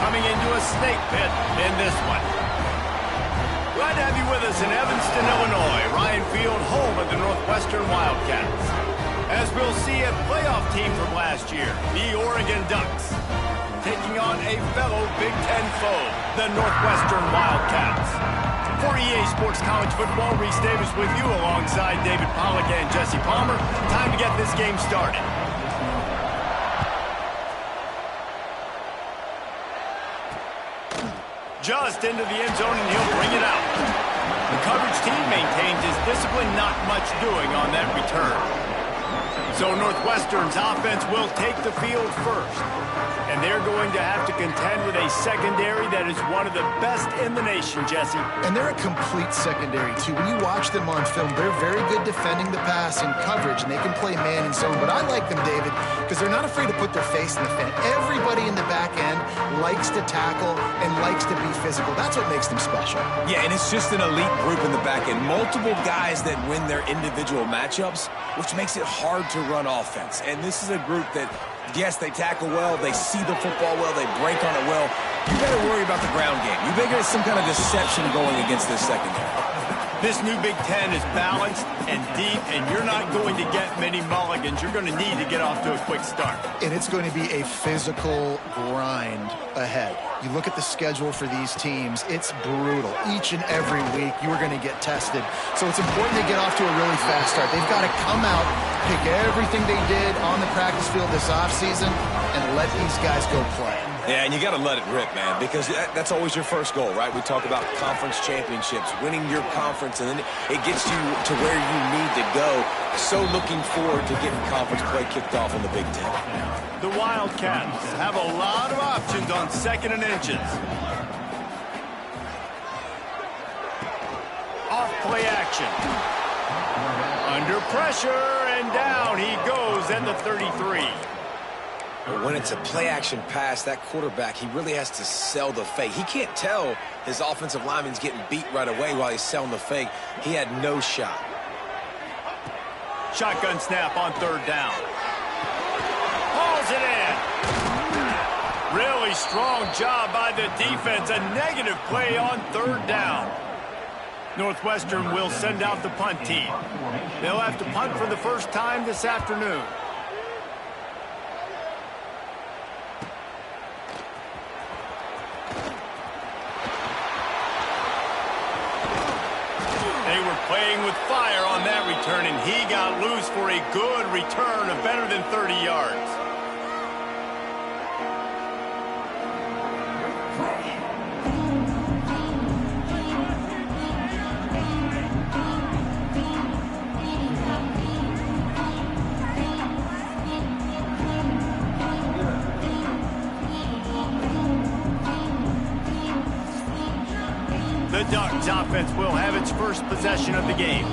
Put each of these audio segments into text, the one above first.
coming into a snake pit in this one. Glad to have you with us in Evanston, Illinois. Ryan Field, home of the Northwestern Wildcats. As we'll see, a playoff team from last year, the Oregon Ducks, taking on a fellow Big Ten foe, the Northwestern Wildcats. For EA Sports College Football, Reese Davis with you alongside David Pollack and Jesse Palmer. Time to get this game started. Just into the end zone, and he'll bring it out. The coverage team maintains his discipline, not much doing on that return. So Northwestern's offense will take the field first. And they're going to have to contend with a secondary that is one of the best in the nation, Jesse. And they're a complete secondary, too. When you watch them on film, they're very good defending the pass and coverage, and they can play man and zone. But I like them, David, because they're not afraid to put their face in the fan. Everybody in the back end likes to tackle and likes to be physical. That's what makes them special. Yeah, and it's just an elite group in the back end. Multiple guys that win their individual matchups, which makes it hard to run offense. And this is a group that, yes, they tackle well, they see the football well, they break on it well. You better worry about the ground game. You better get some kind of deception going against this secondary. This new Big Ten is balanced and deep, and you're not going to get many mulligans. You're going to need to get off to a quick start. And it's going to be a physical grind ahead. You look at the schedule for these teams, it's brutal. Each and every week, you are going to get tested. So it's important to get off to a really fast start. They've got to come out, pick everything they did on the practice field this offseason, and let these guys go play. Yeah, and you got to let it rip, man, because that's always your first goal, right? We talk about conference championships, winning your conference, and then it gets you to where you need to go. So looking forward to getting conference play kicked off in the Big Ten. The Wildcats have a lot of options on 2nd and inches. Off play action. Under pressure, and down he goes at the 33. But when it's a play-action pass, that quarterback, he really has to sell the fake. He can't tell his offensive lineman's getting beat right away while he's selling the fake. He had no shot. Shotgun snap on 3rd down. Hauls it in. Really strong job by the defense. A negative play on 3rd down. Northwestern will send out the punt team. They'll have to punt for the first time this afternoon. They were playing with fire on that return, and he got loose for a good return of better than 30 yards. The Ducks offense will have its first possession of the game.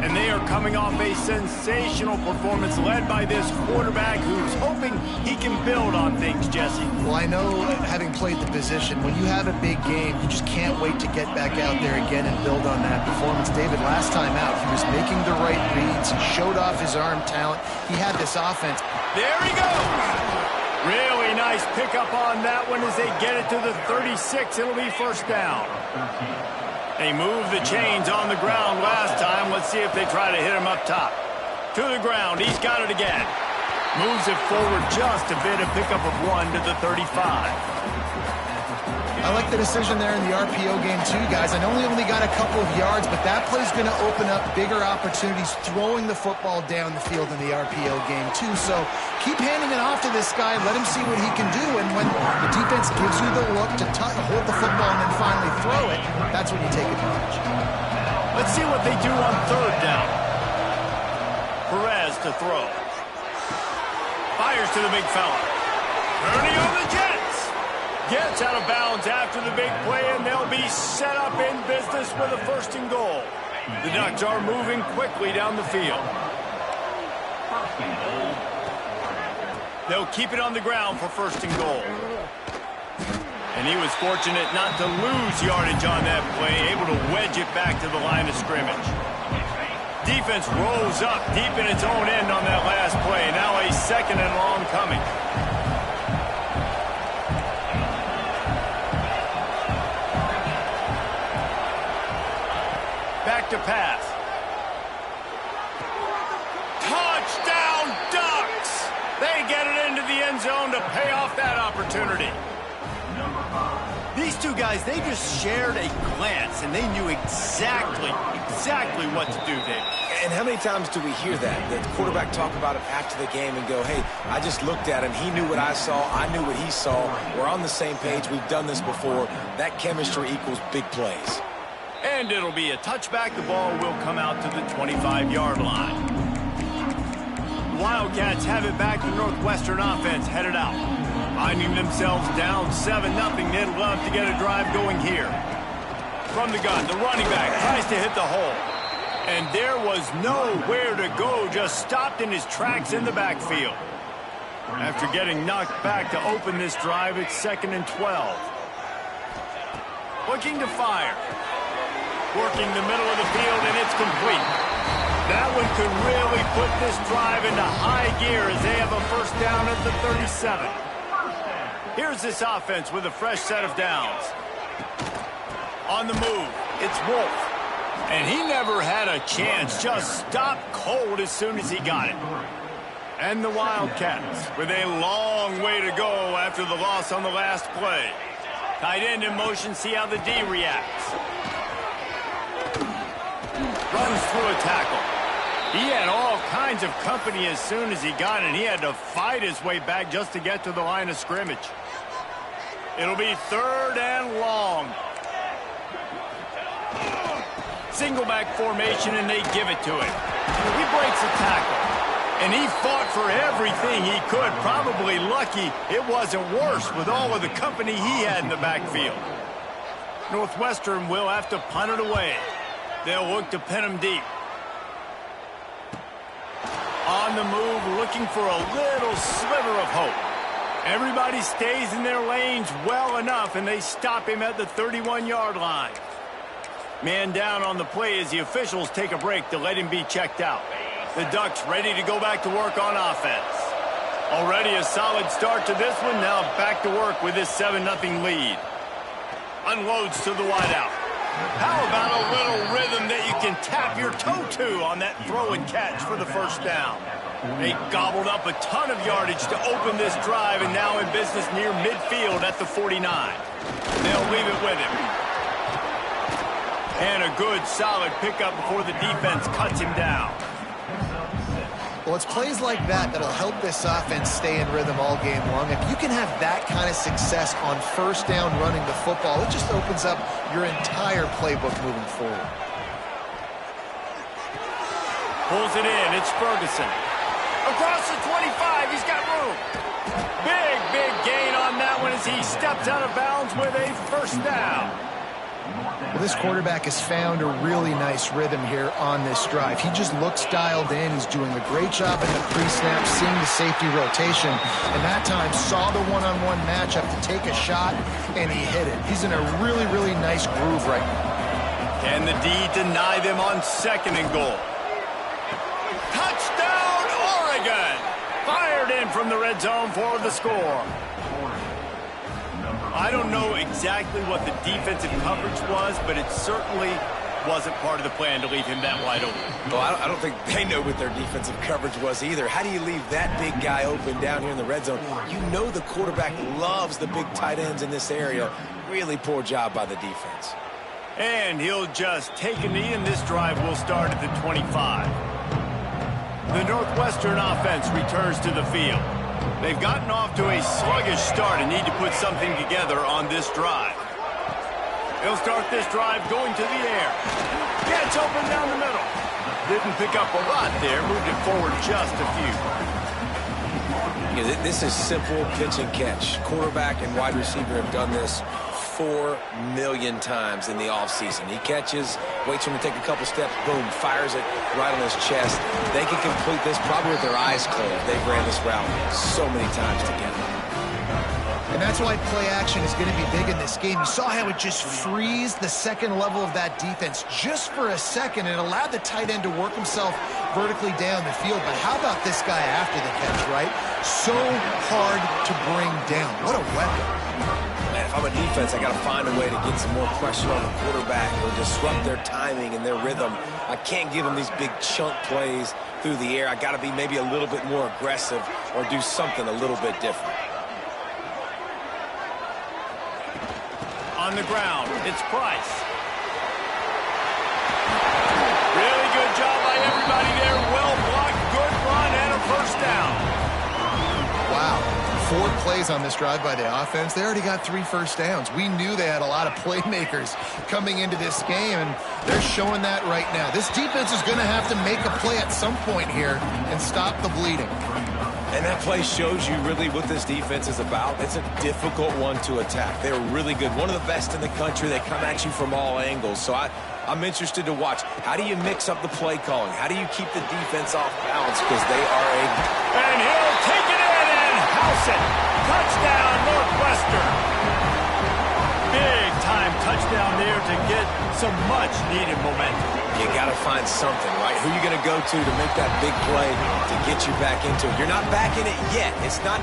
And they are coming off a sensational performance led by this quarterback who's hoping he can build on things, Jesse. Well, I know, having played the position, when you have a big game, you just can't wait to get back out there again and build on that performance. David, last time out, he was making the right reads. He showed off his arm talent. He had this offense. There he goes! Really nice pickup on that one as they get it to the 36. It'll be 1st down. They moved the chains on the ground last time. Let's see if they try to hit him up top. To the ground. He's got it again. Moves it forward just a bit. A pickup of 1 to the 35. I like the decision there in the RPO game too, guys. I know he only got a couple of yards, but that play's going to open up bigger opportunities throwing the football down the field in the RPO game too. So keep handing it off to this guy. Let him see what he can do. And when the defense gives you the look to hold the football and then finally throw it, that's when you take advantage. Let's see what they do on 3rd down. Perez to throw. Fires to the big fella. Turning on the Jets. Gets out of bounds after the big play, and they'll be set up in business with a 1st and goal. The Ducks are moving quickly down the field. They'll keep it on the ground for 1st and goal. And he was fortunate not to lose yardage on that play, able to wedge it back to the line of scrimmage. Defense rose up deep in its own end on that last play. Now a 2nd and long coming. Back to pass. Touchdown Ducks! They get it into the end zone to pay off that opportunity. These two guys, they just shared a glance, and they knew exactly what to do there. And how many times do we hear that? The quarterback talk about it after the game and go, hey, I just looked at him. He knew what I saw. I knew what he saw. We're on the same page. We've done this before. That chemistry equals big plays. And it'll be a touchback. The ball will come out to the 25-yard line. The Wildcats have it back. The Northwestern offense headed out. Finding themselves down 7-0. They'd love to get a drive going here. From the gun, the running back tries to hit the hole. And there was nowhere to go, just stopped in his tracks in the backfield. After getting knocked back to open this drive, it's 2nd and 12. Looking to fire. Working the middle of the field, and it's complete. That one could really put this drive into high gear as they have a first down at the 37. Here's this offense with a fresh set of downs. On the move, it's Wolf. And he never had a chance, just stopped cold as soon as he got it. And the Wildcats with a long way to go after the loss on the last play. Tight end in motion, see how the D reacts. Runs through a tackle. He had all kinds of company as soon as he got it, and he had to fight his way back just to get to the line of scrimmage. It'll be 3rd and long. Single back formation, and they give it to him. He breaks a tackle, and he fought for everything he could. Probably lucky it wasn't worse with all of the company he had in the backfield. Northwestern will have to punt it away. They'll look to pin him deep. On the move, looking for a little sliver of hope. Everybody stays in their lanes well enough, and they stop him at the 31-yard line. Man down on the play as the officials take a break to let him be checked out. The Ducks ready to go back to work on offense. Already a solid start to this one. Now back to work with this 7-0 lead. Unloads to the wideout. How about a little rhythm that you can tap your toe to on that throw and catch for the first down? They gobbled up a ton of yardage to open this drive, and now in business near midfield at the 49. They'll leave it with him. And a good, solid pickup before the defense cuts him down. Well, it's plays like that that'll help this offense stay in rhythm all game long. If you can have that kind of success on first down running the football, it just opens up your entire playbook moving forward. Pulls it in. It's Ferguson. Across the 25. He's got room. Big gain on that one as he steps out of bounds with a first down. Well, this quarterback has found a really nice rhythm here on this drive. He just looks dialed in. He's doing a great job in the pre-snap, seeing the safety rotation, and that time saw the one-on-one matchup to take a shot, and he hit it. He's in a really nice groove right now. Can the D deny them on 2nd and goal? Touchdown, Oregon! Fired in from the red zone for the score. I don't know exactly what the defensive coverage was, but it certainly wasn't part of the plan to leave him that wide open. Well, I don't think they know what their defensive coverage was either. How do you leave that big guy open down here in the red zone? You know the quarterback loves the big tight ends in this area. Really poor job by the defense. And he'll just take a knee, and this drive will start at the 25. The Northwestern offense returns to the field. They've gotten off to a sluggish start and need to put something together on this drive. They'll start this drive going to the air. Gets open down the middle. Didn't pick up a lot there. Moved it forward just a few. Yeah, this is simple pitch and catch. Quarterback and wide receiver have done this 4 million times in the offseason. He catches, waits for him to take a couple steps, boom, fires it right on his chest. They can complete this probably with their eyes closed. They've ran this route so many times together. And that's why play action is going to be big in this game. You saw how it just frees the second level of that defense just for a second and allowed the tight end to work himself vertically down the field. But how about this guy after the catch, right? So hard to bring down. What a weapon. Man, if I'm a defense, I got to find a way to get some more pressure on the quarterback or disrupt their timing and their rhythm. I can't give them these big chunk plays through the air. I got to be maybe a little bit more aggressive or do something a little bit different. On the ground, it's Price. Really good job by everybody there. Well blocked, good run, and a first down. Wow. 4 plays on this drive by the offense. They already got 3 first downs. We knew they had a lot of playmakers coming into this game, and they're showing that right now. This defense is going to have to make a play at some point here and stop the bleeding. And that play shows you really what this defense is about. It's a difficult one to attack. They're really good. One of the best in the country. They come at you from all angles. So I'm interested to watch. How do you mix up the play calling? How do you keep the defense off balance? Because they are a... And he'll take it in and house it. Touchdown, Northwestern. Big time touchdown there to get some much needed momentum. You got to find something, right? Who are you going to go to make that big play to get you back into it? You're not back in it yet. It's not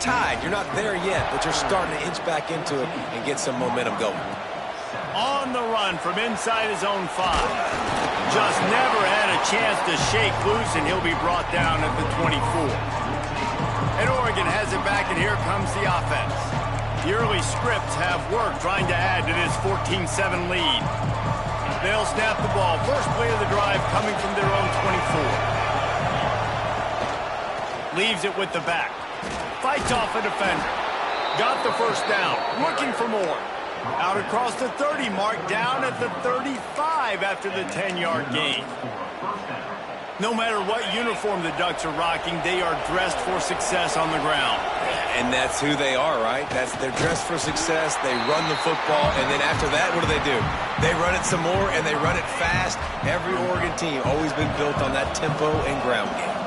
tied. You're not there yet, but you're starting to inch back into it and get some momentum going. On the run from inside his own 5. Just never had a chance to shake loose, and he'll be brought down at the 24. And Oregon has it back, and here comes the offense. The early scripts have worked trying to add to this 14-7 lead. They'll snap the ball. First play of the drive coming from their own 24. Leaves it with the back. Fights off a defender. Got the first down. Looking for more. Out across the 30 mark, down at the 35 after the 10-yard gain. No matter what uniform the Ducks are rocking, they are dressed for success on the ground. And that's who they are, right? They're dressed for success. They run the football, and then after that, what do? They run it some more, and they run it fast. Every Oregon team always been built on that tempo and ground game.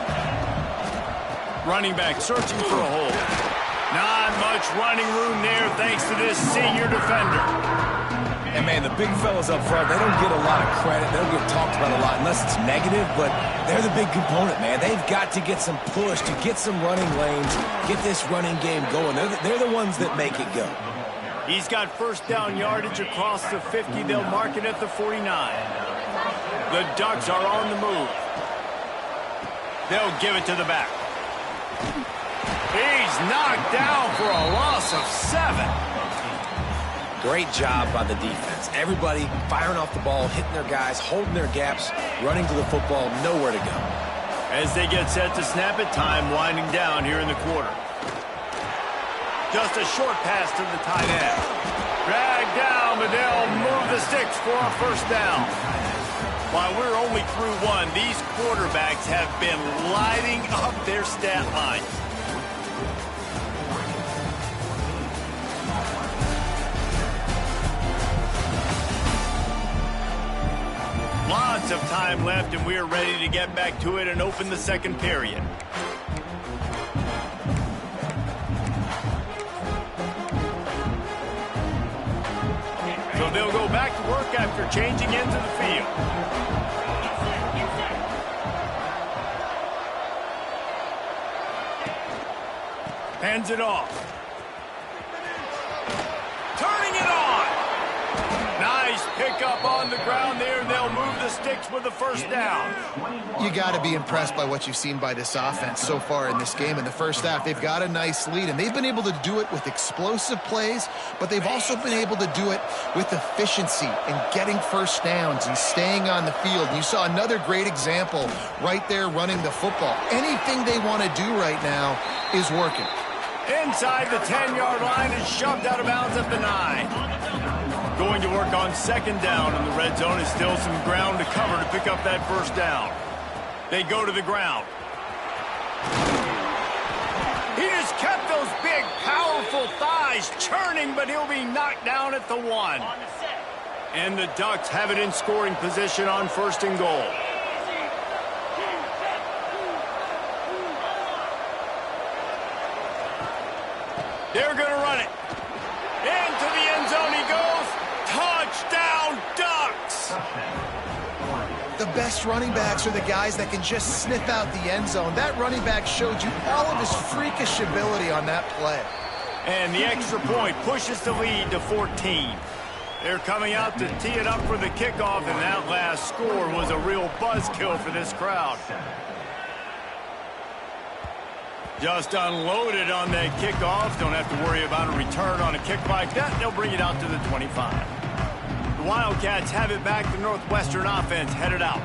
Running back searching for a hole. Not much running room there thanks to this senior defender. And, man, the big fellas up front, they don't get a lot of credit. They don't get talked about a lot unless it's negative, but they're the big component, man. They've got to get some push, to get some running lanes, get this running game going. They're the ones that make it go. He's got first down yardage across the 50. They'll mark it at the 49. The Ducks are on the move. They'll give it to the back. He's knocked down for a loss of 7. Great job by the defense. Everybody firing off the ball, hitting their guys, holding their gaps, running to the football, nowhere to go. As they get set to snap it, time winding down here in the quarter. Just a short pass to the tight end. Dragged down, but they'll move the sticks for a first down. While we're only through 1, these quarterbacks have been lighting up their stat line. Lots of time left, and we're ready to get back to it and open the second period. So they'll go back to work after changing into the field. Hands it off. Turning it on. Nice pickup on the ground there. They'll move the sticks with the first down. You got to be impressed by what you've seen by this offense so far in this game. In the first half, they've got a nice lead, and they've been able to do it with explosive plays, but they've also been able to do it with efficiency and getting first downs and staying on the field. And you saw another great example right there running the football. Anything they want to do right now is working. Inside the 10-yard line and shoved out of bounds at the 9. Going to work on second down in the red zone. Is still some ground to cover to pick up that first down. They go to the ground. He just kept those big, powerful thighs churning, but he'll be knocked down at the 1. And the Ducks have it in scoring position on first and goal. They're going to run it. Into the end zone he goes. Touchdown, Ducks! The best running backs are the guys that can just sniff out the end zone. That running back showed you all of his freakish ability on that play. And the extra point pushes the lead to 14. They're coming out to tee it up for the kickoff, and that last score was a real buzzkill for this crowd. Just unloaded on that kickoff. Don't have to worry about a return on a kick like that. They'll bring it out to the 25. The Wildcats have it back. The Northwestern offense headed out.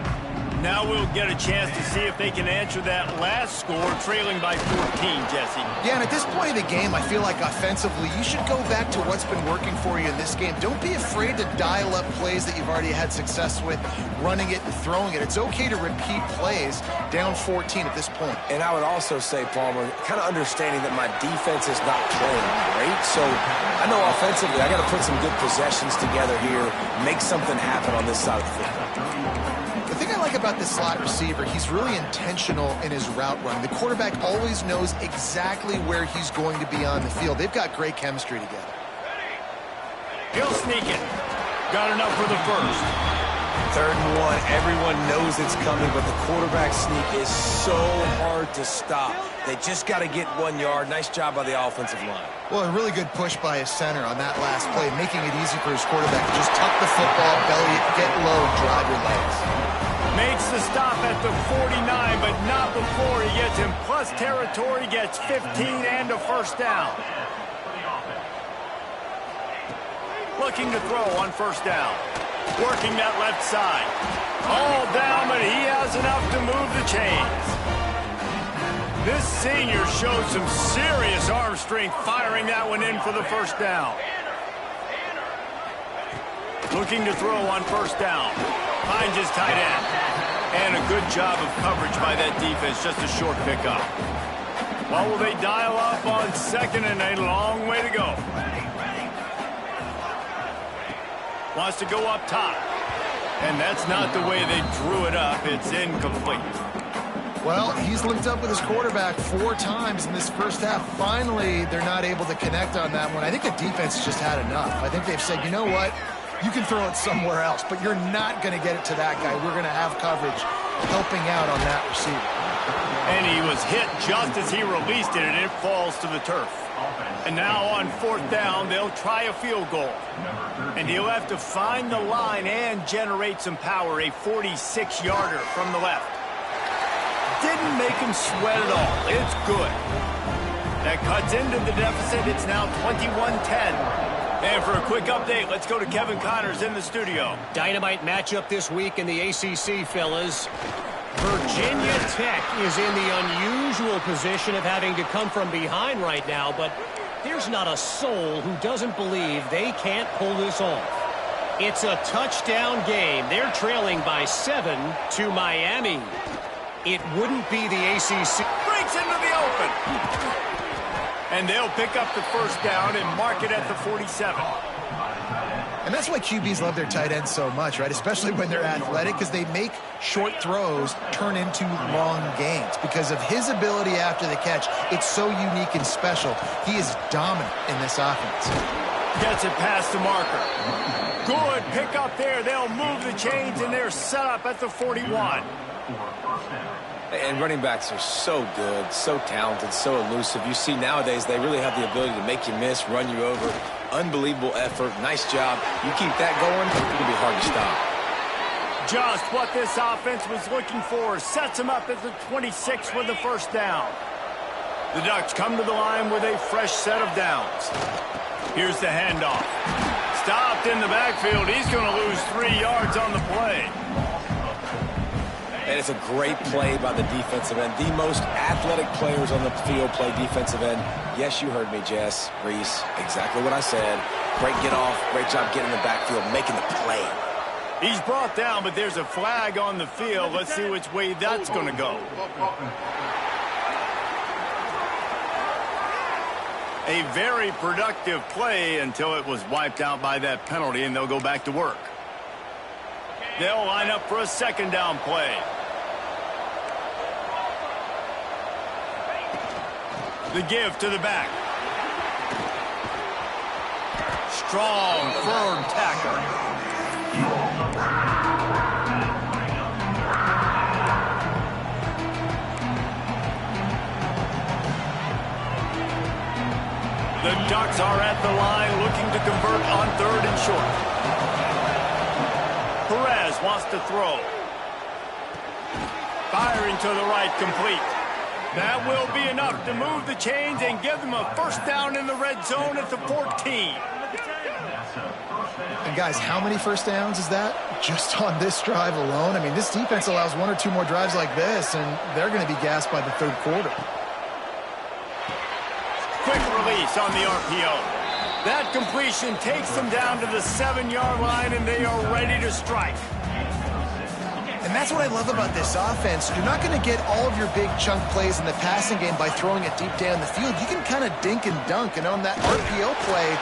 Now we'll get a chance to see if they can answer that last score, trailing by 14, Jesse. Yeah, and at this point of the game, I feel like offensively, you should go back to what's been working for you in this game. Don't be afraid to dial up plays that you've already had success with, running it and throwing it. It's okay to repeat plays down 14 at this point. And I would also say, Palmer, kind of understanding that my defense is not playing great. So I know offensively, I got to put some good possessions together here, make something happen on this side of the football. The thing I like about this slot receiver, he's really intentional in his route running. The quarterback always knows exactly where he's going to be on the field. They've got great chemistry together. He'll sneak it. Got enough for the first. 3rd and 1. Everyone knows it's coming, but the quarterback sneak is so hard to stop. They just got to get 1 yard. Nice job by the offensive line. Well, a really good push by his center on that last play, making it easy for his quarterback to just tuck the football, belly it, get low, and drive your legs. Makes the stop at the 49, but not before he gets in plus territory, gets 15 and a first down. Looking to throw on first down. Working that left side. All down, but he has enough to move the chains. This senior showed some serious arm strength firing that one in for the first down. Looking to throw on first down. Finds his tight end. And a good job of coverage by that defense. Just a short pickup. Well, will they dial up on 2nd and a long way to go? Wants to go up top. And that's not the way they drew it up. It's incomplete. Well, he's linked up with his quarterback 4 times in this first half. Finally, they're not able to connect on that one. I think the defense just had enough. I think they've said, you know what? You can throw it somewhere else, but you're not going to get it to that guy. We're going to have coverage helping out on that receiver. And he was hit just as he released it, and it falls to the turf. And now on 4th down, they'll try a field goal. And he'll have to find the line and generate some power, a 46-yarder from the left. Didn't make him sweat at all. It's good. That cuts into the deficit. It's now 21-10. And for a quick update, let's go to Kevin Connors in the studio. Dynamite matchup this week in the ACC, fellas. Virginia Tech is in the unusual position of having to come from behind right now, but there's not a soul who doesn't believe they can't pull this off. It's a touchdown game. They're trailing by 7 to Miami. It wouldn't be the ACC. Breaks into the open. And they'll pick up the first down and mark it at the 47. And that's why QBs love their tight ends so much, right? Especially when they're athletic, because they make short throws turn into long gains. Because of his ability after the catch, it's so unique and special. He is dominant in this offense. Gets it past the marker. Good pick up there. They'll move the chains, and they're set up at the 41. And running backs are so good, so talented, so elusive. You see nowadays they really have the ability to make you miss, run you over. Unbelievable effort. Nice job. You keep that going, it'll be hard to stop. Just what this offense was looking for. Sets him up at the 26 with the first down. The Ducks come to the line with a fresh set of downs. Here's the handoff. Stopped in the backfield. He's going to lose 3 yards on the play. And it's a great play by the defensive end. The most athletic players on the field play defensive end. Yes, you heard me, Jess, Reese. Exactly what I said. Great get off. Great job getting in the backfield, making the play. He's brought down, but there's a flag on the field. Let's see which way that's going to go. A very productive play until it was wiped out by that penalty, and they'll go back to work. They'll line up for a second down play. The give to the back. Strong, firm tackle. The Ducks are at the line looking to convert on 3rd and short. Perez wants to throw. Firing to the right, complete. That will be enough to move the chains and give them a first down in the red zone at the 14. And guys, how many first downs is that? Just on this drive alone? I mean, this defense allows 1 or 2 more drives like this, and they're going to be gassed by the 3rd quarter. Quick release on the RPO. That completion takes them down to the 7-yard line, and they are ready to strike. And that's what I love about this offense. You're not going to get all of your big chunk plays in the passing game by throwing it deep down the field. You can kind of dink and dunk. And on that RPO play,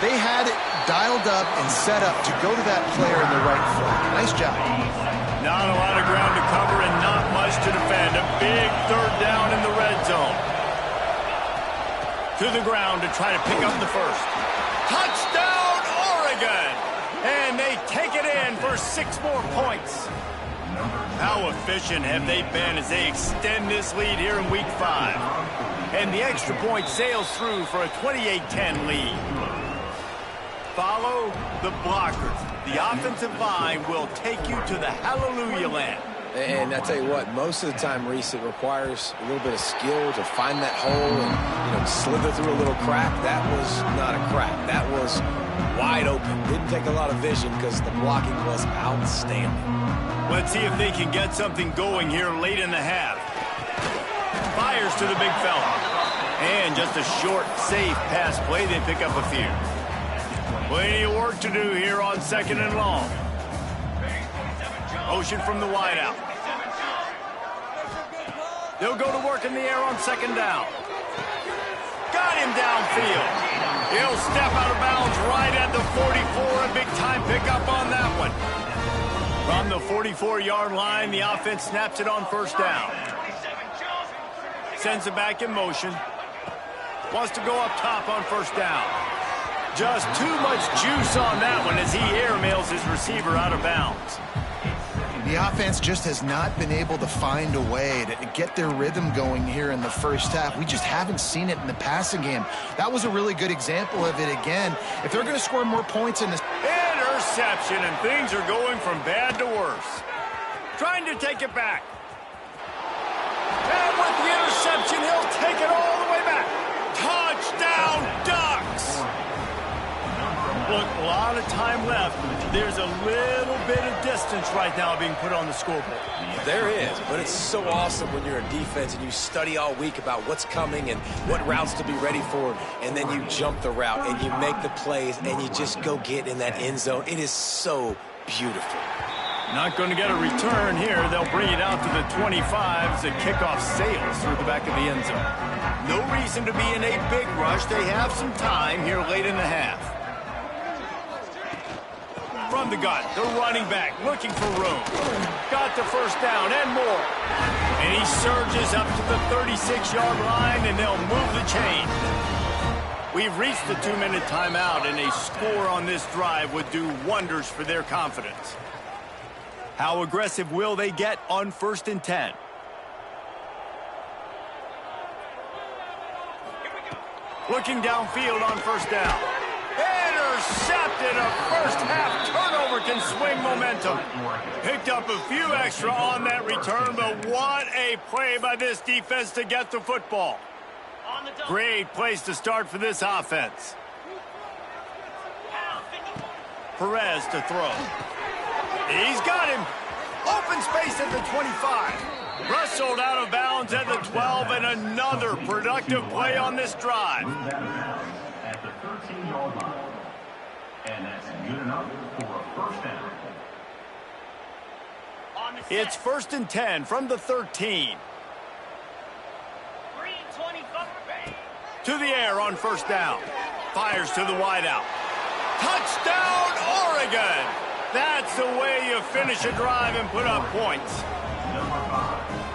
they had it dialed up and set up to go to that player in the right flank. Nice job. Not a lot of ground to cover and not much to defend. A big 3rd down in the red zone. To the ground to try to pick up the first. Touchdown, Oregon! And they take it in for 6 more points. How efficient have they been as they extend this lead here in Week 5? And the extra point sails through for a 28-10 lead. Follow the blockers. The offensive line will take you to the hallelujah land. And I tell you what, most of the time, Reese, it requires a little bit of skill to find that hole and, slither through a little crack. That was not a crack. That was wide open. Didn't take a lot of vision because the blocking was outstanding. Let's see if they can get something going here late in the half. Fires to the big fella. And just a short, safe pass play. They pick up a few. Plenty of work to do here on 2nd and long. Motion from the wideout. They'll go to work in the air on 2nd down. Got him downfield. He'll step out of bounds right at the 44. A big-time pickup on that one. From the 44-yard line, the offense snaps it on 1st down. Sends it back in motion. Wants to go up top on 1st down. Just too much juice on that one as he airmails his receiver out of bounds. The offense just has not been able to find a way to get their rhythm going here in the first half. We just haven't seen it in the passing game. That was a really good example of it again. If they're going to score more points in this... Interception, and things are going from bad to worse. Trying to take it back. And with the interception, he'll take it all the way back. Touchdown, Ducks! Look, a lot of time left. There's a little bit of distance right now being put on the scoreboard. There is, but it's so awesome when you're a defense and you study all week about what's coming and what routes to be ready for, and then you jump the route and you make the plays and you just go get in that end zone. It is so beautiful. Not going to get a return here. They'll bring it out to the 25 as the kickoff sails through the back of the end zone. No reason to be in a big rush. They have some time here late in the half. From the gun, the running back looking for room. Got the 1st down and more. And he surges up to the 36-yard line, and they'll move the chain. We've reached the 2-minute timeout, and a score on this drive would do wonders for their confidence. How aggressive will they get on 1st and 10? Looking downfield on 1st down. Intercepted. A first half turnover can swing momentum. Picked up a few extra on that return, but what a play by this defense to get the football. Great place to start for this offense. Perez to throw. He's got him. Open space at the 25. Wrestled out of bounds at the 12, and another productive play on this drive. At the 13-yard line. And that's good enough for a first down. It's 1st and 10 from the 13. To the air on 1st down. Fires to the wideout. Touchdown, Oregon! That's the way you finish a drive and put up points.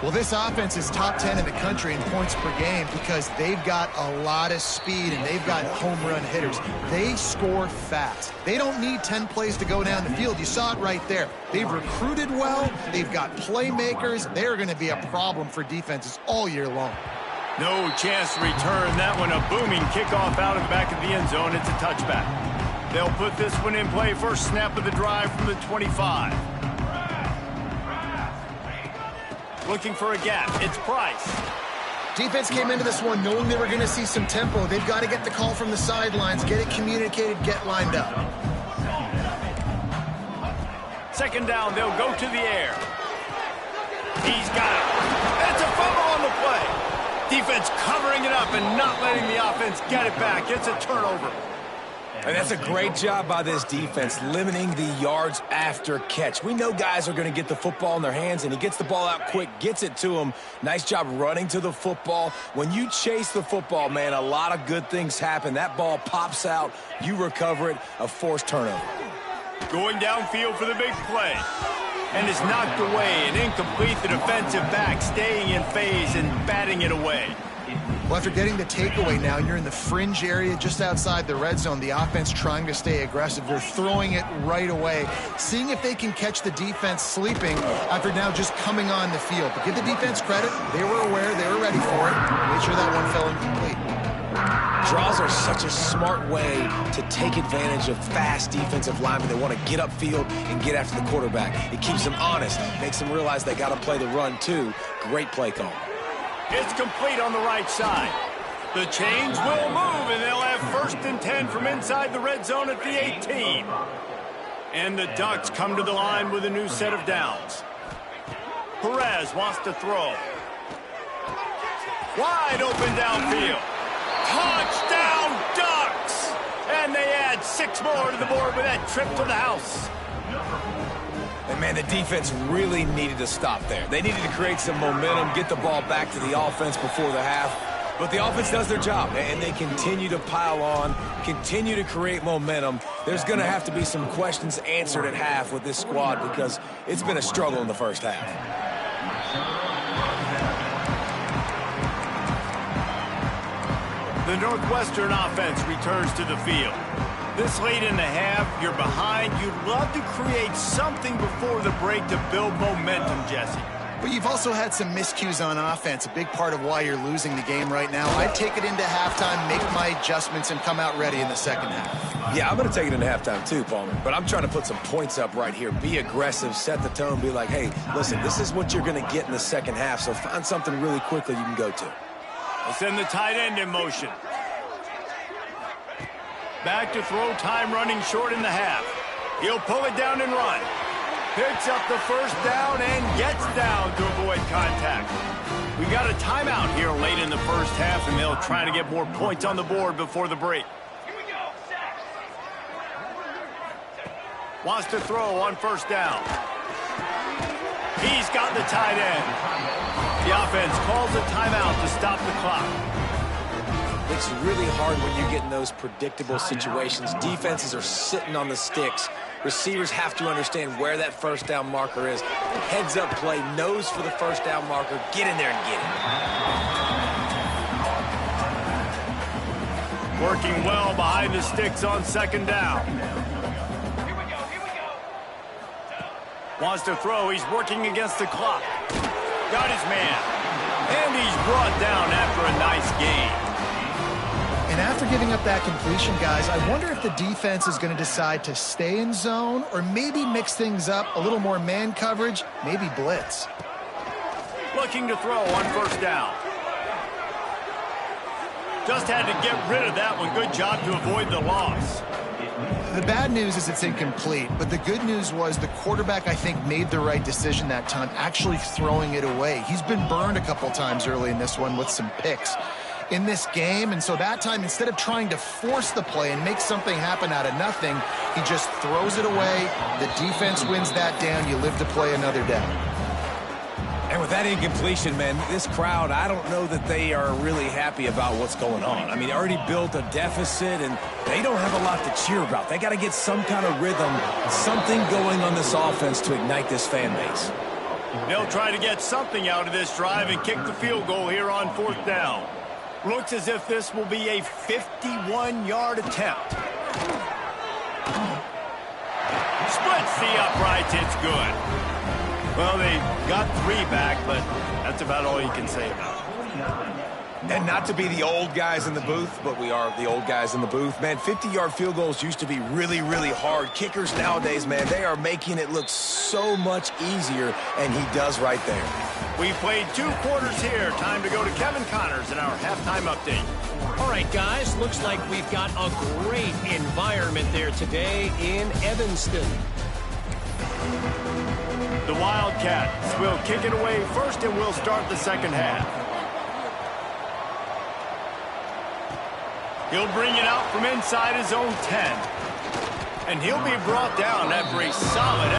Well, this offense is top 10 in the country in points per game because they've got a lot of speed and they've got home run hitters. They score fast. They don't need 10 plays to go down the field. You saw it right there. They've recruited well. They've got playmakers. They're going to be a problem for defenses all year long. No chance to return that one. A booming kickoff out of the back of the end zone. It's a touchback. They'll put this one in play. First snap of the drive from the 25. Looking for a gap. It's Price. Defense came into this one knowing they were going to see some tempo. They've got to get the call from the sidelines, get it communicated, get lined up. Second down, they'll go to the air. He's got it. It's a fumble on the play. Defense covering it up and not letting the offense get it back. It's a turnover. And that's a great job by this defense, limiting the yards after catch. We know guys are going to get the football in their hands, and he gets the ball out quick, gets it to him. Nice job running to the football. When you chase the football, man, a lot of good things happen. That ball pops out, you recover it, a forced turnover. Going downfield for the big play. And is knocked away and incomplete. The defensive back staying in phase and batting it away. Well, after getting the takeaway now, you're in the fringe area just outside the red zone. The offense trying to stay aggressive. They're throwing it right away, seeing if they can catch the defense sleeping after now just coming on the field. But give the defense credit. They were aware. They were ready for it. Made sure that one fell incomplete. Draws are such a smart way to take advantage of fast defensive linemen. They want to get upfield and get after the quarterback. It keeps them honest, makes them realize they got to play the run too. Great play call. It's complete on the right side. The chains will move, and they'll have 1st and 10 from inside the red zone at the 18. And the Ducks come to the line with a new set of downs. Perez wants to throw. Wide open downfield. Touchdown, Ducks! And they add 6 more to the board with that trip to the house. And, man, the defense really needed to stop there. They needed to create some momentum, get the ball back to the offense before the half. But the offense does their job, and they continue to pile on, continue to create momentum. There's going to have to be some questions answered at half with this squad because it's been a struggle in the first half. The Northwestern offense returns to the field. This late in the half, you're behind. You'd love to create something before the break to build momentum, Jesse. But you've also had some miscues on offense, a big part of why you're losing the game right now. I'd take it into halftime, make my adjustments, and come out ready in the second half. Yeah, I'm going to take it into halftime too, Palmer. But I'm trying to put some points up right here. Be aggressive, set the tone, be like, hey, listen, this is what you're going to get in the second half, so find something really quickly you can go to. We'll send the tight end in motion. Back to throw, time running short in the half. He'll pull it down and run. Picks up the first down and gets down to avoid contact. We got a timeout here late in the first half, and they'll try to get more points on the board before the break. Wants to throw on first down. He's got the tight end. The offense calls a timeout to stop the clock. It's really hard when you get in those predictable situations. Defenses are sitting on the sticks. Receivers have to understand where that first down marker is. Heads up play, nose for the first down marker. Get in there and get it. Working well behind the sticks on second down. Wants to throw. He's working against the clock. Got his man. And he's brought down after a nice gain. And after giving up that completion, guys, I wonder if the defense is going to decide to stay in zone or maybe mix things up, a little more man coverage, maybe blitz. Looking to throw on first down. Just had to get rid of that one. Good job to avoid the loss. The bad news is it's incomplete, but the good news was the quarterback, I think, made the right decision that time, actually throwing it away. He's been burned a couple times early in this one with some picks in this game, and so that time, instead of trying to force the play and make something happen out of nothing, he just throws it away. The defense wins that down. You live to play another down. And with that incompletion, man, this crowd, I don't know that they are really happy about what's going on. I mean, they already built a deficit, and they don't have a lot to cheer about. They got to get some kind of rhythm, something going on this offense to ignite this fan base. They'll try to get something out of this drive and kick the field goal here on fourth down. Looks as if this will be a 51-yard attempt. Splits the uprights. It's good. Well, they got 3 back, but that's about all you can say about it. And not to be the old guys in the booth, but we are the old guys in the booth. Man, 50-yard field goals used to be really, really hard. Kickers nowadays, man, they are making it look so much easier, and he does right there. We played 2 quarters here. Time to go to Kevin Connors in our halftime update. All right, guys, looks like we've got a great environment there today in Evanston. The Wildcats will kick it away first, and we'll start the second half. He'll bring it out from inside his own 10. And he'll be brought down after a solid...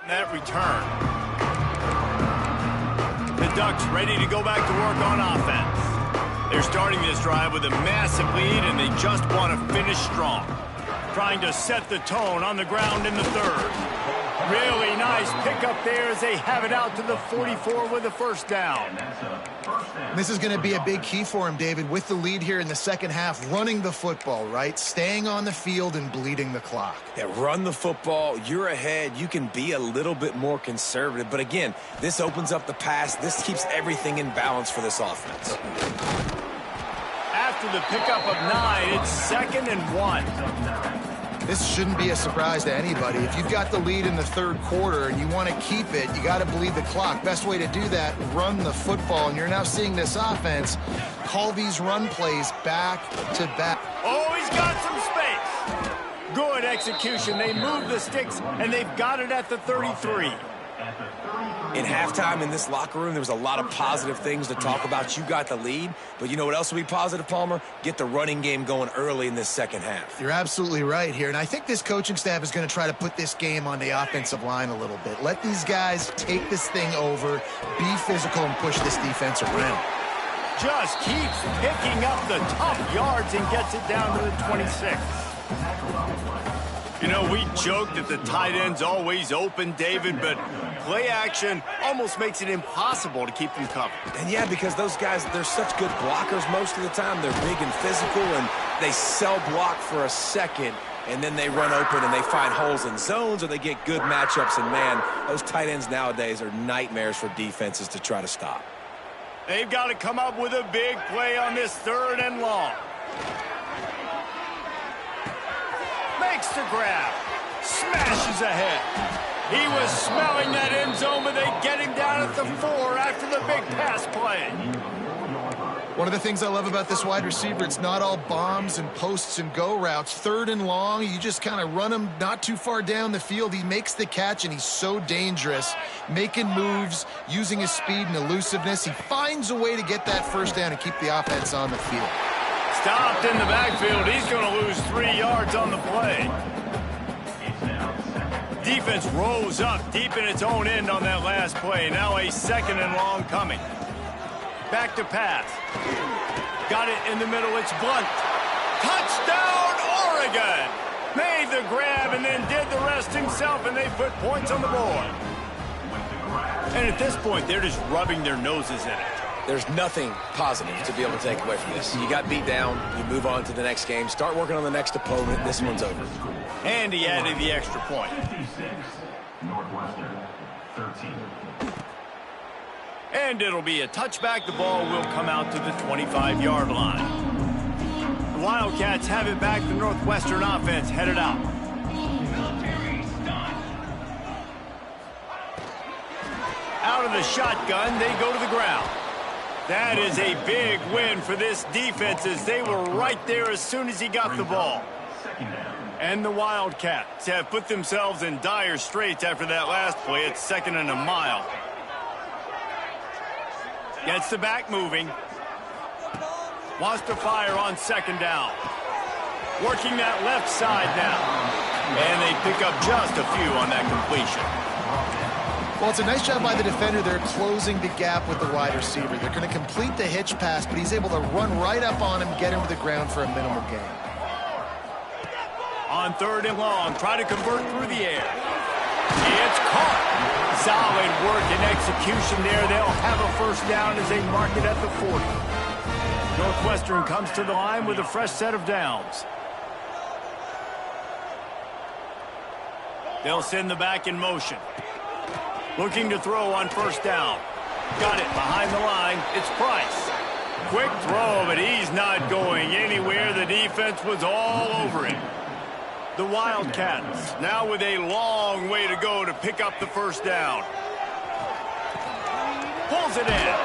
That return. The Ducks ready to go back to work on offense. They're starting this drive with a massive lead, and they just want to finish strong. Trying to set the tone on the ground in the third. Really nice pickup there as they have it out to the 44 with a first down. This is going to be a big key for him, David, with the lead here in the second half, running the football, right? Staying on the field and bleeding the clock. Yeah, run the football. You're ahead. You can be a little bit more conservative. But again, this opens up the pass. This keeps everything in balance for this offense. After the pickup of 9, it's 2nd and 1. This shouldn't be a surprise to anybody. If you've got the lead in the third quarter and you want to keep it, you got to bleed the clock. Best way to do that, run the football. And you're now seeing this offense call these run plays back to back. Oh, he's got some space. Good execution. They move the sticks, and they've got it at the 33. In halftime in this locker room, there was a lot of positive things to talk about. You got the lead, but you know what else will be positive, Palmer? Get the running game going early in this second half. You're absolutely right here, and I think this coaching staff is going to try to put this game on the offensive line a little bit. Let these guys take this thing over, be physical, and push this defense around. just keeps picking up the tough yards and gets it down to the 26. You know, we joke that the tight end's always open, David, but play action almost makes it impossible to keep them covered. And yeah, because those guys, they're such good blockers most of the time. They're big and physical, and they sell block for a second, and then they run open and they find holes in zones, or they get good matchups. And, man, those tight ends nowadays are nightmares for defenses to try to stop. They've got to come up with a big play on this 3rd and long. Makes the grab. Smashes ahead. He was smelling that end zone, but they get him down at the 4 after the big pass play. One of the things I love about this wide receiver, it's not all bombs and posts and go routes. 3rd and long, you just kind of run him not too far down the field. He makes the catch, and he's so dangerous, making moves, using his speed and elusiveness. He finds a way to get that first down and keep the offense on the field. Stopped in the backfield. He's going to lose 3 yards on the play. Defense rose up deep in its own end on that last play. Now a 2nd and long coming. Back to pass. Got it in the middle. It's Blunt. Touchdown, Oregon! Made the grab and then did the rest himself, and they put points on the board. And at this point, they're just rubbing their noses in it. There's nothing positive to be able to take away from this. You got beat down, you move on to the next game, start working on the next opponent. This one's over. And he added the extra point. 56, Northwestern, 13. And it'll be a touchback. The ball will come out to the 25-yard line. The Wildcats have it back. The Northwestern offense headed out. Out of the shotgun, they go to the ground. That is a big win for this defense, as they were right there as soon as he got the ball. And the Wildcats have put themselves in dire straits after that last play. It's 2nd and a mile. Gets the back moving. Wants to fire on 2nd down. Working that left side now. And they pick up just a few on that completion. Well, it's a nice job by the defender. They're closing the gap with the wide receiver. They're going to complete the hitch pass, but he's able to run right up on him, get him to the ground for a minimal gain. On 3rd and long, try to convert through the air. It's caught. Solid work and execution there. They'll have a first down as they mark it at the 40. Northwestern comes to the line with a fresh set of downs. They'll send the back in motion. Looking to throw on 1st down. Got it behind the line. It's Price. Quick throw, but he's not going anywhere. The defense was all over him. The Wildcats now with a long way to go to pick up the first down. Pulls it in.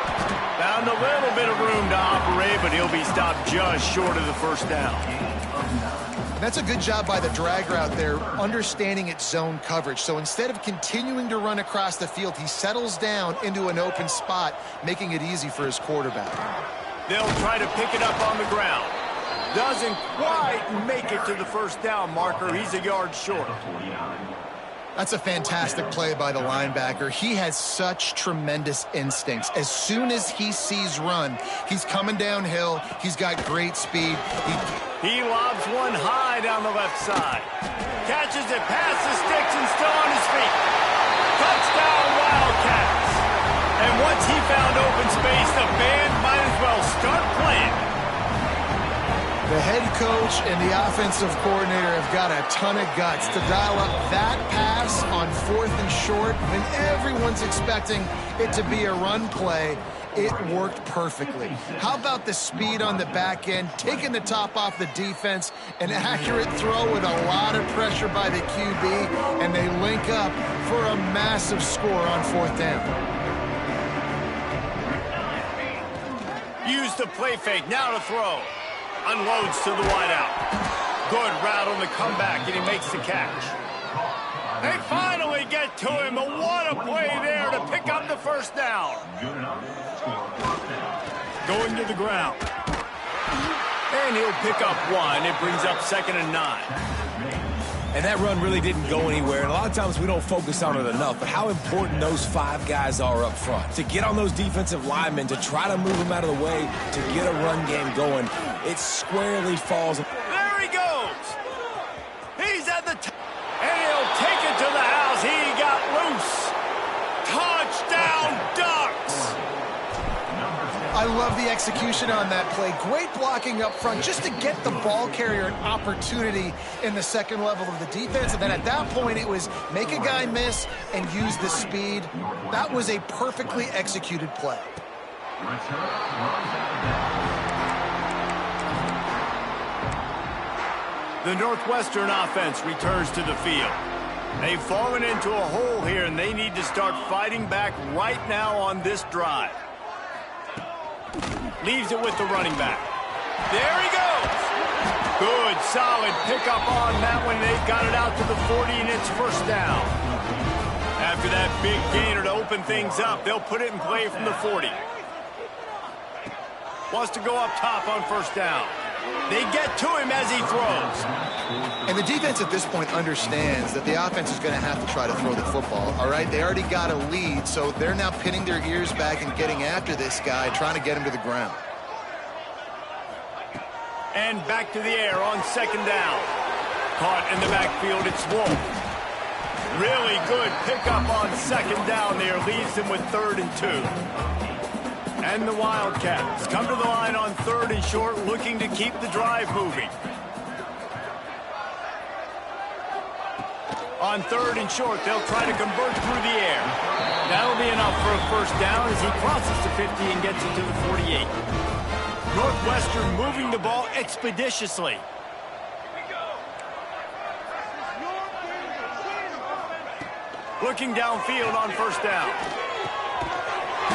Found a little bit of room to operate, but he'll be stopped just short of the first down. And that's a good job by the drag route there, understanding its zone coverage. So instead of continuing to run across the field, he settles down into an open spot, making it easy for his quarterback. They'll try to pick it up on the ground. Doesn't quite make it to the first down marker. He's a yard short. That's a fantastic play by the linebacker. He has such tremendous instincts. As soon as he sees run, he's coming downhill. He's got great speed. He lobs one high down the left side. Catches it past the sticks and still on his feet. Touchdown, Wildcats. And once he found open space, the band might as well start playing. The head coach and the offensive coordinator have got a ton of guts to dial up that pass on 4th and short when everyone's expecting it to be a run play. It worked perfectly. How about the speed on the back end, taking the top off the defense, an accurate throw with a lot of pressure by the QB, and they link up for a massive score on 4th down. Use the play fake, now to throw. Unloads to the wideout. Good route on the comeback, and he makes the catch. They finally get to him, but what a play there to pick up the first down. Going to the ground. And he'll pick up one. It brings up 2nd and 9. And that run really didn't go anywhere. And a lot of times we don't focus on it enough, but how important those 5 guys are up front. To get on those defensive linemen, to try to move them out of the way, to get a run game going, it squarely falls. There he goes. He's at the top. And he'll take it to the house. He got loose. Touchdown, Ducks. I love the execution on that play. Great blocking up front just to get the ball carrier an opportunity in the second level of the defense. And then at that point, it was make a guy miss and use the speed. That was a perfectly executed play. The Northwestern offense returns to the field. They've fallen into a hole here, and they need to start fighting back right now on this drive. Leaves it with the running back. There he goes. Good, solid pickup on that one. They've got it out to the 40, and it's first down. After that big gainer to open things up, they'll put it in play from the 40. Wants to go up top on first down. They get to him as he throws. And the defense at this point understands that the offense is going to have to try to throw the football, all right? They already got a lead, so they're now pinning their ears back and getting after this guy, trying to get him to the ground. And back to the air on second down. Caught in the backfield, it's Wolf. Really good pickup on second down there. Leaves him with 3rd and 2. And the Wildcats come to the line on 3rd and short, looking to keep the drive moving. On 3rd and short, they'll try to convert through the air. That'll be enough for a first down as he crosses the 50 and gets it to the 48. Northwestern moving the ball expeditiously. Looking downfield on first down.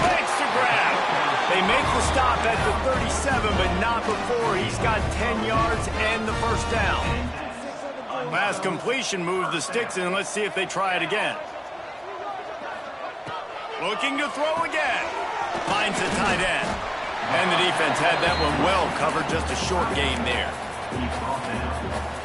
Makes the grab. They make the stop at the 37, but not before he's got 10 yards and the first down. Last completion moves the sticks in. Let's see if they try it again. Looking to throw again. Finds a tight end. And the defense had that one well covered. Just a short gain there.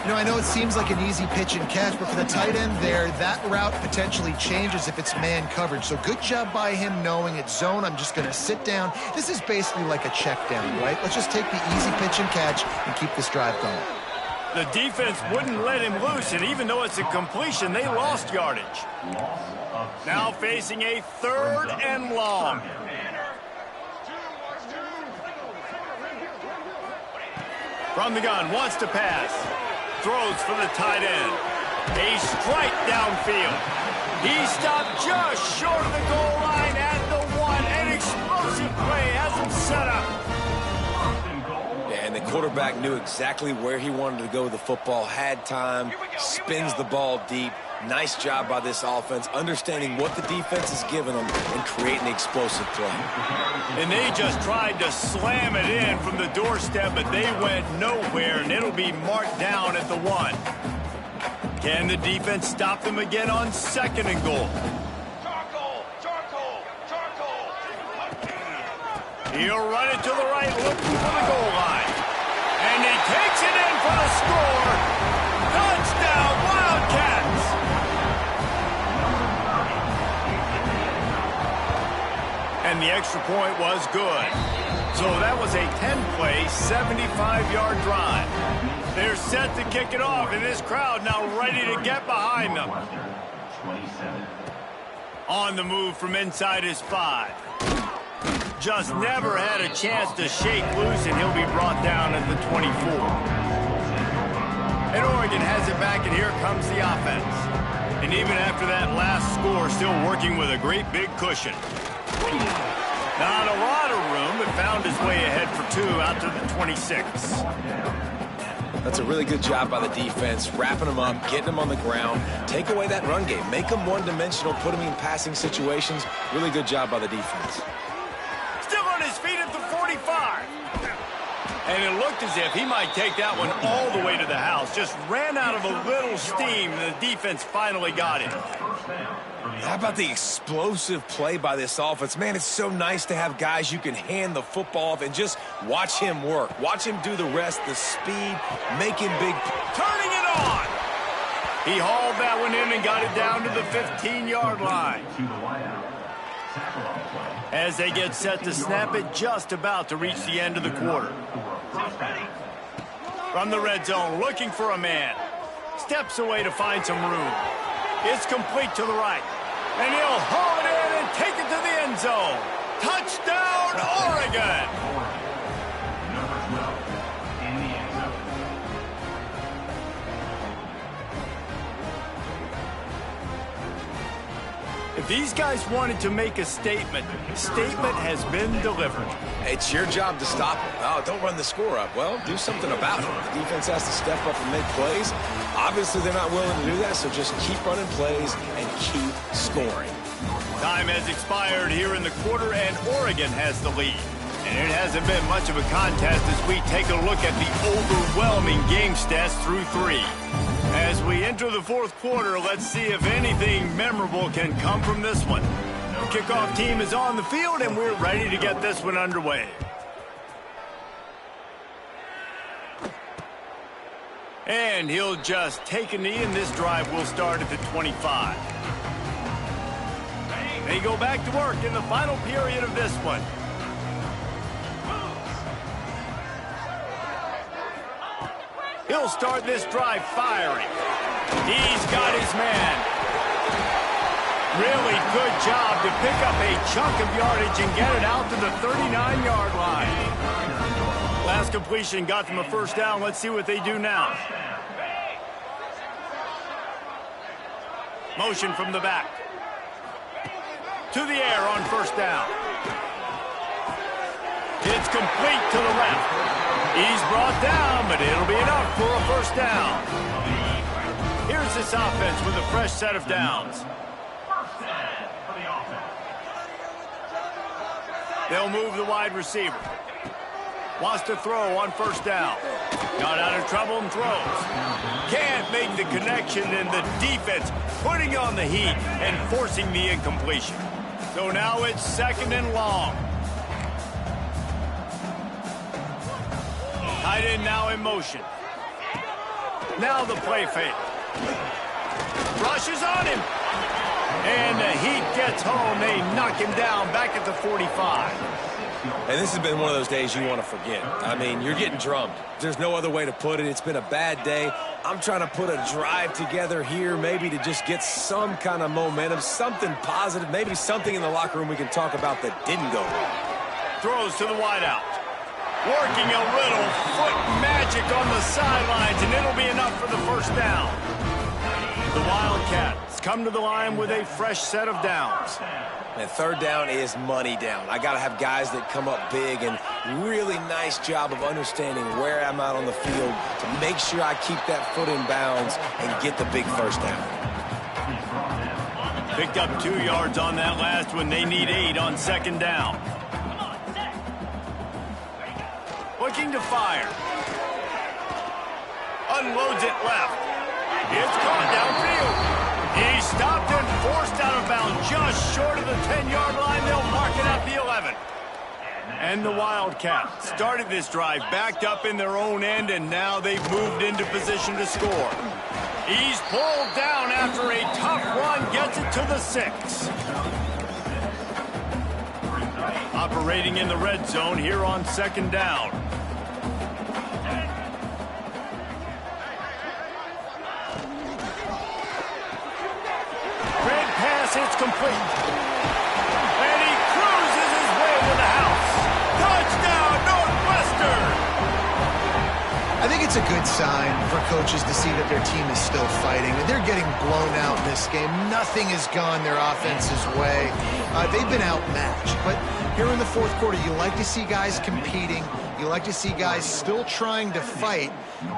You know, I know it seems like an easy pitch and catch, but for the tight end there, that route potentially changes if it's man coverage. So good job by him knowing it's zone. I'm just going to sit down. This is basically like a check down, right? Let's just take the easy pitch and catch and keep this drive going. The defense wouldn't let him loose, and even though it's a completion, they lost yardage. Now facing a 3rd and long. From the gun, wants to pass. Throws for the tight end. A strike downfield. He stopped just short of the goal line at the 1. An explosive play has him set up. And the quarterback knew exactly where he wanted to go with the football, had time, spins the ball deep. Nice job by this offense, understanding what the defense is giving them and creating the explosive play. And they just tried to slam it in from the doorstep, but they went nowhere, and it'll be marked down at the 1. Can the defense stop them again on 2nd and goal? He'll run it to the right, looking for the goal line. And he takes it in for the score. Touchdown, Wildcats! And the extra point was good. So that was a 10-play, 75-yard drive. They're set to kick it off, and this crowd now ready to get behind them. On the move from inside his 5. Just never had a chance to shake loose, and he'll be brought down at the 24. And Oregon has it back, and here comes the offense. And even after that last score, still working with a great big cushion. Not a lot of room, but found his way ahead for 2 out to the 26. That's a really good job by the defense, wrapping them up, getting them on the ground, take away that run game, make them one-dimensional, put them in passing situations. Really good job by the defense. Still on his feet at the 45. And it looked as if he might take that one all the way to the house. Just ran out of a little steam, and the defense finally got him. How about the explosive play by this offense? Man, it's so nice to have guys you can hand the football off and just watch him work. Watch him do the rest, the speed, make him big. Turning it on. He hauled that one in and got it down to the 15-yard line. To the wideout. Tackle on the play. As they get set to snap it, just about to reach the end of the quarter. For a first down. From the red zone, looking for a man. Steps away to find some room. It's complete to the right. And he'll haul it in and take it to the end zone. Touchdown, Oregon! Number 12 in the end zone. If these guys wanted to make a statement, the statement has been delivered. It's your job to stop them. Oh, don't run the score up. Well, do something about it. The defense has to step up and make plays. Obviously, they're not willing to do that, so just keep running plays and keep scoring. Time has expired here in the quarter, and Oregon has the lead. And it hasn't been much of a contest as we take a look at the overwhelming game stats through 3. As we enter the fourth quarter, let's see if anything memorable can come from this one. The kickoff team is on the field, and we're ready to get this one underway. And he'll just take a knee, and this drive will start at the 25. They go back to work in the final period of this one. He'll start this drive firing. He's got his man. Really good job to pick up a chunk of yardage and get it out to the 39-yard line. Last completion got them a first down. Let's see what they do now. Motion from the back. To the air on first down. It's complete to the left. He's brought down, but it'll be enough for a first down. Here's this offense with a fresh set of downs. First down for the offense. They'll move the wide receiver. Wants to throw on first down. Got out of trouble and throws. Can't make the connection, and the defense putting on the heat and forcing the incompletion. So now it's second and long. Tight end now in motion. Now the play fake. Rushes on him. And the heat gets home. They knock him down back at the 45. And this has been one of those days you want to forget. I mean, you're getting drummed. There's no other way to put it. It's been a bad day. I'm trying to put a drive together here, maybe to just get some kind of momentum, something positive, maybe something in the locker room we can talk about that didn't go wrong. Throws to the wideout. Working a little foot magic on the sidelines, and it'll be enough for the first down. The Wildcats come to the line with a fresh set of downs. And third down is money down. I got to have guys that come up big, and really nice job of understanding where I'm out on the field to make sure I keep that foot in bounds and get the big first down. Picked up 2 yards on that last one. They need 8 on second down. Looking to fire. Unloads it left. It's caught downfield. He's stopped and forced out of bounds just short of the 10-yard line. They'll mark it at the 11. And the Wildcats started this drive backed up in their own end, and now they've moved into position to score. He's pulled down after a tough run, gets it to the 6. Operating in the red zone here on second down. Red pass, it's complete. And he cruises his way to the house. Touchdown, Northwestern! I think it's a good sign for coaches to see that their team is still fighting. They're getting blown out in this game. Nothing has gone their offense's way. They've been outmatched. But here in the fourth quarter, you like to see guys competing. You like to see guys still trying to fight.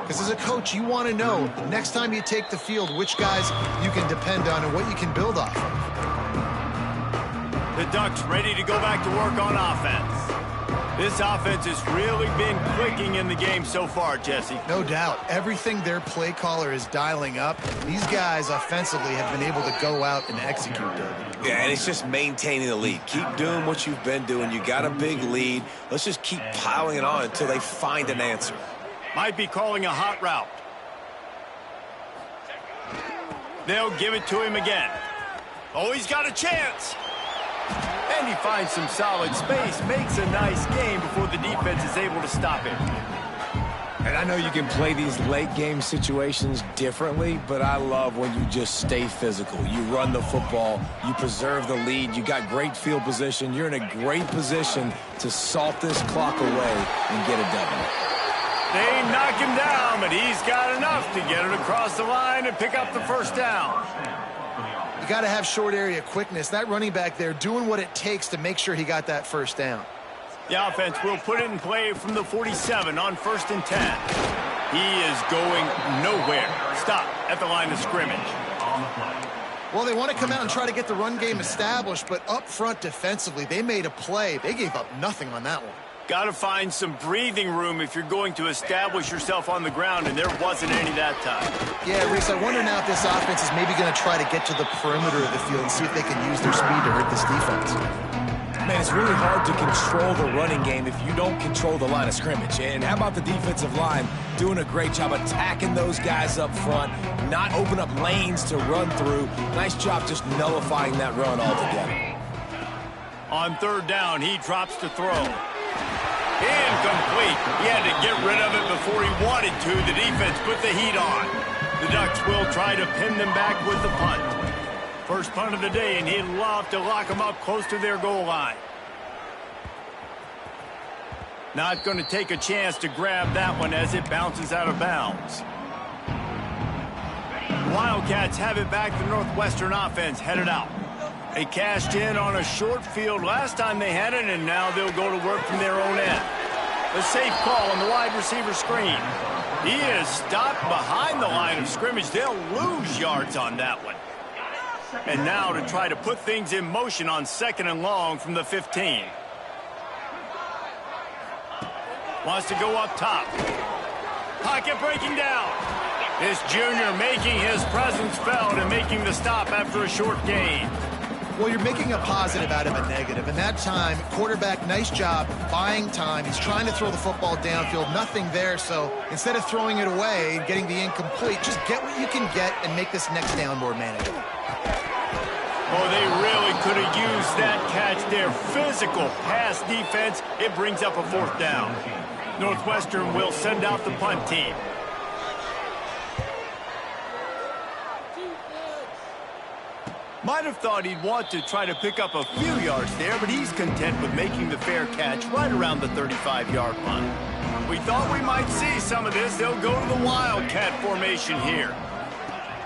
Because as a coach, you want to know next time you take the field which guys you can depend on and what you can build off of. The Ducks ready to go back to work on offense. This offense has really been clicking in the game so far, Jesse. No doubt. Everything their play caller is dialing up, these guys offensively have been able to go out and execute it. Yeah, and it's just maintaining the lead. Keep doing what you've been doing. You got a big lead. Let's just keep piling it on until they find an answer. Might be calling a hot route. They'll give it to him again. Oh, he's got a chance. And he finds some solid space, makes a nice game before the defense is able to stop him. And I know you can play these late game situations differently, but I love when you just stay physical. You run the football, you preserve the lead, you got great field position, you're in a great position to salt this clock away and get a W. They knock him down, but he's got enough to get it across the line and pick up the first down. You got to have short area quickness. That running back there doing what it takes to make sure he got that first down. The offense will put it in play from the 47 on 1st and 10. He is going nowhere. Stop at the line of scrimmage. Well, they want to come out and try to get the run game established, but up front defensively, they made a play. They gave up nothing on that one. Got to find some breathing room if you're going to establish yourself on the ground, and there wasn't any that time. Yeah, Reese, I wonder now if this offense is maybe going to try to get to the perimeter of the field and see if they can use their speed to hurt this defense. Man, it's really hard to control the running game if you don't control the line of scrimmage. And how about the defensive line doing a great job attacking those guys up front, not open up lanes to run through. Nice job just nullifying that run altogether. On 3rd down, he drops to throw. Incomplete. He had to get rid of it before he wanted to. The defense put the heat on. The Ducks will try to pin them back with the punt. First punt of the day, and he'd love to lock them up close to their goal line. Not going to take a chance to grab that one as it bounces out of bounds. The Wildcats have it back. The Northwestern offense headed out. They cashed in on a short field last time they had it, and now they'll go to work from their own end. A safe call on the wide receiver screen. He is stopped behind the line of scrimmage. They'll lose yards on that one. And now to try to put things in motion on 2nd and long from the 15. Wants to go up top. Pocket breaking down. This junior making his presence felt and making the stop after a short gain. Well, you're making a positive out of a negative. And that time, quarterback, nice job buying time. He's trying to throw the football downfield. Nothing there. So instead of throwing it away and getting the incomplete, just get what you can get and make this next down more manageable. Oh, they really could have used that catch there. Physical pass defense. It brings up a 4th down. Northwestern will send out the punt team. Might have thought he'd want to try to pick up a few yards there, but he's content with making the fair catch right around the 35-yard line. We thought we might see some of this. They'll go to the Wildcat formation here.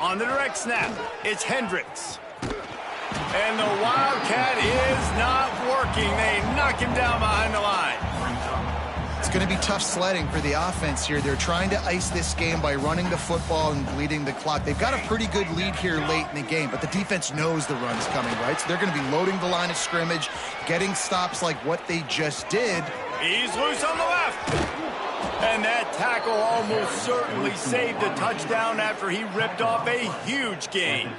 On the direct snap, it's Hendricks. And the Wildcat is not working. They knock him down behind the line. It's going to be tough sledding for the offense here. They're trying to ice this game by running the football and bleeding the clock. They've got a pretty good lead here late in the game, but the defense knows the run's coming, right? So they're going to be loading the line of scrimmage, getting stops like what they just did. He's loose on the left. And that tackle almost certainly saved a touchdown after he ripped off a huge gain.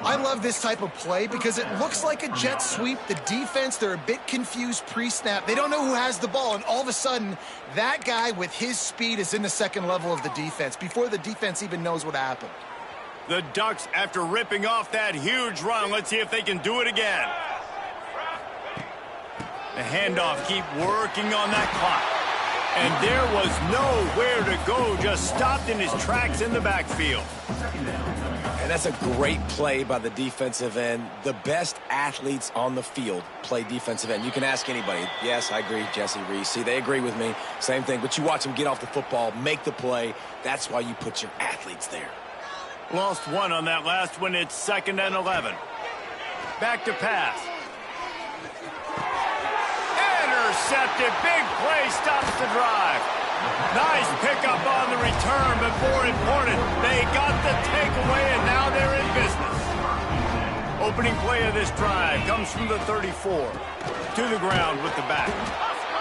I love this type of play because it looks like a jet sweep. The defense, they're a bit confused pre-snap. They don't know who has the ball, and all of a sudden, that guy with his speed is in the 2nd level of the defense before the defense even knows what happened. The Ducks, after ripping off that huge run, let's see if they can do it again. The handoff, keep working on that clock. And there was nowhere to go, just stopped in his tracks in the backfield. And that's a great play by the defensive end. The best athletes on the field play defensive end. You can ask anybody. Yes, I agree, Jesse Reese. See, they agree with me. Same thing. But you watch them get off the football, make the play. That's why you put your athletes there. Lost one on that last one. It's 2nd and 11. Back to pass. Intercepted. Big play stops the drive. Nice pickup on the return, but more important, they got the takeaway, and now they're in business. Opening play of this drive comes from the 34. To the ground with the back.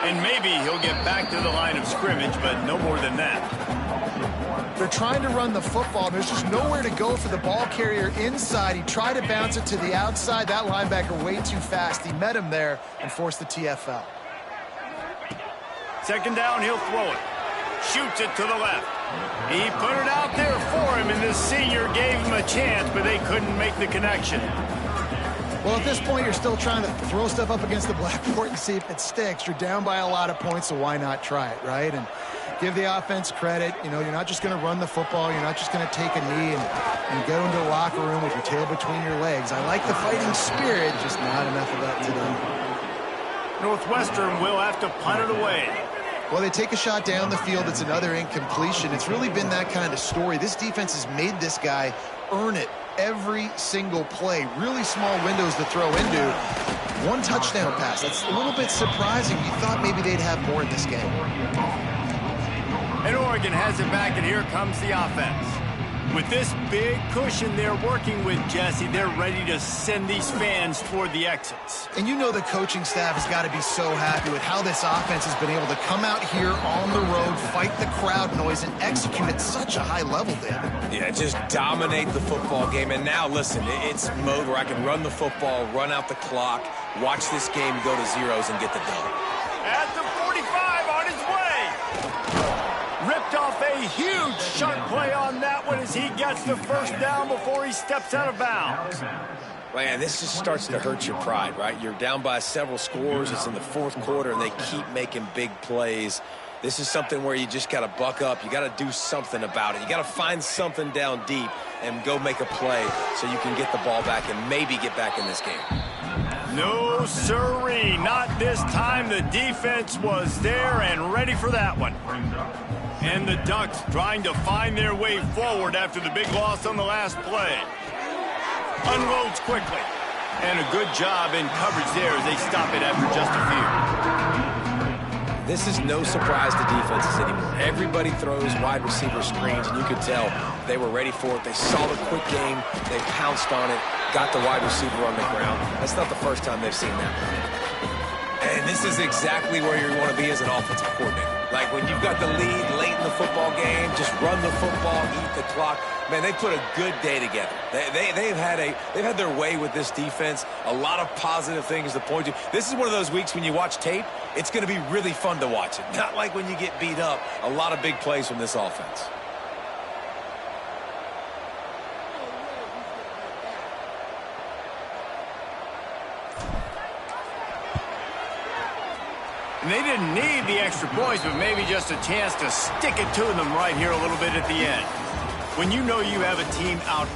And maybe he'll get back to the line of scrimmage, but no more than that. They're trying to run the football. There's just nowhere to go for the ball carrier inside. He tried to bounce it to the outside. That linebacker way too fast. He met him there and forced the TFL. 2nd down, he'll throw it. Shoots it to the left. He put it out there for him, and the senior gave him a chance, but they couldn't make the connection. Well, at this point, you're still trying to throw stuff up against the blackboard and see if it sticks. You're down by a lot of points, so why not try it, right? And give the offense credit. You know, you're not just going to run the football. You're not just going to take a knee and go into the locker room with your tail between your legs. I like the fighting spirit, just not enough of that today. Northwestern will have to punt it away. Well, they take a shot down the field. It's another incompletion. It's really been that kind of story. This defense has made this guy earn it every single play. Really small windows to throw into. One touchdown pass. That's a little bit surprising. You thought maybe they'd have more in this game. And Oregon has it back, and here comes the offense. With this big cushion they're working with, Jesse, they're ready to send these fans toward the exits. And you know the coaching staff has got to be so happy with how this offense has been able to come out here on the road, fight the crowd noise, and execute at such a high level, David. Yeah, just dominate the football game. And now, listen, it's mode where I can run the football, run out the clock, watch this game go to zeros, and get the dub. At the 45 on his way. Ripped off a huge sharp play on that one as he gets the first down before he steps out of bounds. Man, this just starts to hurt your pride, right? You're down by several scores. It's in the fourth quarter, and they keep making big plays. This is something where you just got to buck up. You got to do something about it. You got to find something down deep and go make a play so you can get the ball back and maybe get back in this game. No, sirree. Not this time. The defense was there and ready for that one. And the Ducks trying to find their way forward after the big loss on the last play. Unloads quickly. And a good job in coverage there as they stop it after just a few. This is no surprise to defenses anymore. Everybody throws wide receiver screens, and you could tell they were ready for it. They saw the quick game. They pounced on it, got the wide receiver on the ground. That's not the first time they've seen that. And this is exactly where you want to be as an offensive coordinator. Like when you've got the lead late in the football game, just run the football, eat the clock. Man, they put a good day together. They've had their way with this defense. A lot of positive things to point to. This is one of those weeks when you watch tape, it's going to be really fun to watch it. Not like when you get beat up. A lot of big plays from this offense. And they didn't need the extra points, but maybe just a chance to stick it to them right here a little bit at the end. When you know you have a team out